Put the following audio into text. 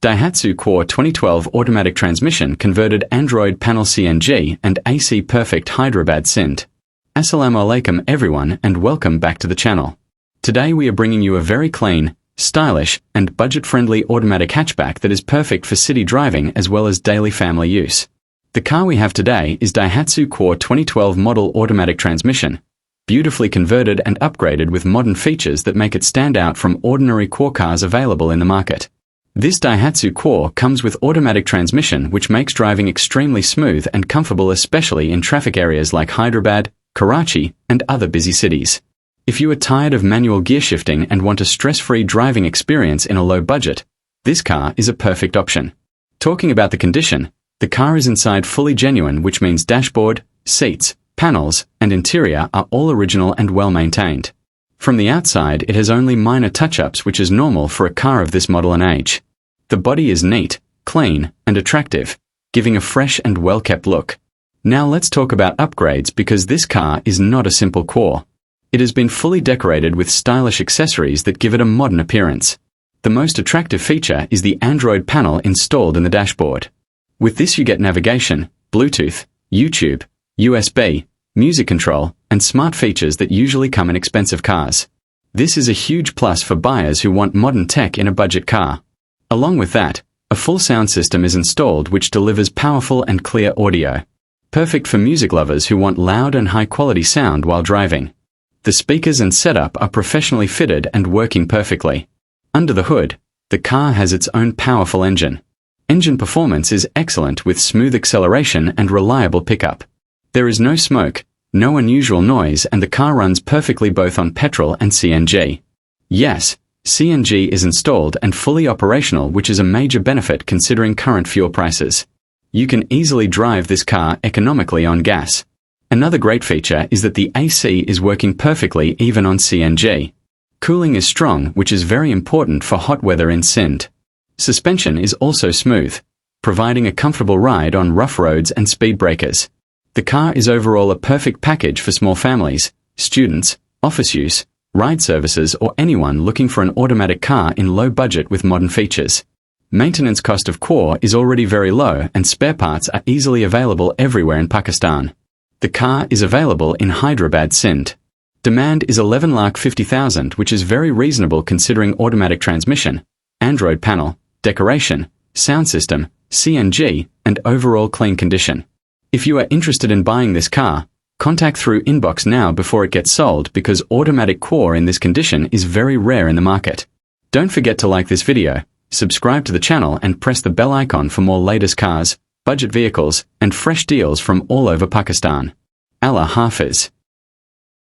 Daihatsu Cuore 2012 automatic transmission converted Android panel CNG and AC perfect Hyderabad Sindh. Assalamu alaikum everyone and welcome back to the channel. Today we are bringing you a very clean, stylish, and budget-friendly automatic hatchback that is perfect for city driving as well as daily family use. The car we have today is Daihatsu Cuore 2012 model automatic transmission, beautifully converted and upgraded with modern features that make it stand out from ordinary core cars available in the market. This Daihatsu Cuore comes with automatic transmission which makes driving extremely smooth and comfortable, especially in traffic areas like Hyderabad, Karachi, and other busy cities. If you are tired of manual gear shifting and want a stress-free driving experience in a low budget, this car is a perfect option. Talking about the condition, the car is inside fully genuine, which means dashboard, seats, panels, and interior are all original and well maintained. From the outside, it has only minor touch-ups, which is normal for a car of this model and age. The body is neat, clean, and attractive, giving a fresh and well-kept look. Now let's talk about upgrades, because this car is not a simple Cuore. It has been fully decorated with stylish accessories that give it a modern appearance. The most attractive feature is the Android panel installed in the dashboard. With this you get navigation, Bluetooth, YouTube, USB, music control, and smart features that usually come in expensive cars. This is a huge plus for buyers who want modern tech in a budget car. Along with that, a full sound system is installed which delivers powerful and clear audio. Perfect for music lovers who want loud and high-quality sound while driving. The speakers and setup are professionally fitted and working perfectly. Under the hood, the car has its own powerful engine. Engine performance is excellent with smooth acceleration and reliable pickup. There is no smoke, no unusual noise, and the car runs perfectly both on petrol and CNG. Yes, CNG is installed and fully operational, which is a major benefit considering current fuel prices. You can easily drive this car economically on gas. Another great feature is that the AC is working perfectly even on CNG. Cooling is strong, which is very important for hot weather in Sindh. Suspension is also smooth, providing a comfortable ride on rough roads and speed breakers. The car is overall a perfect package for small families, students, office use, ride services, or anyone looking for an automatic car in low budget with modern features. Maintenance cost of Cuore is already very low and spare parts are easily available everywhere in Pakistan. The car is available in Hyderabad Sindh. Demand is 11,50,000, which is very reasonable considering automatic transmission, Android panel, decoration, sound system, CNG, and overall clean condition. If you are interested in buying this car, contact through inbox now before it gets sold, because automatic Cuore in this condition is very rare in the market. Don't forget to like this video, subscribe to the channel and press the bell icon for more latest cars, budget vehicles, and fresh deals from all over Pakistan. Allah Hafiz.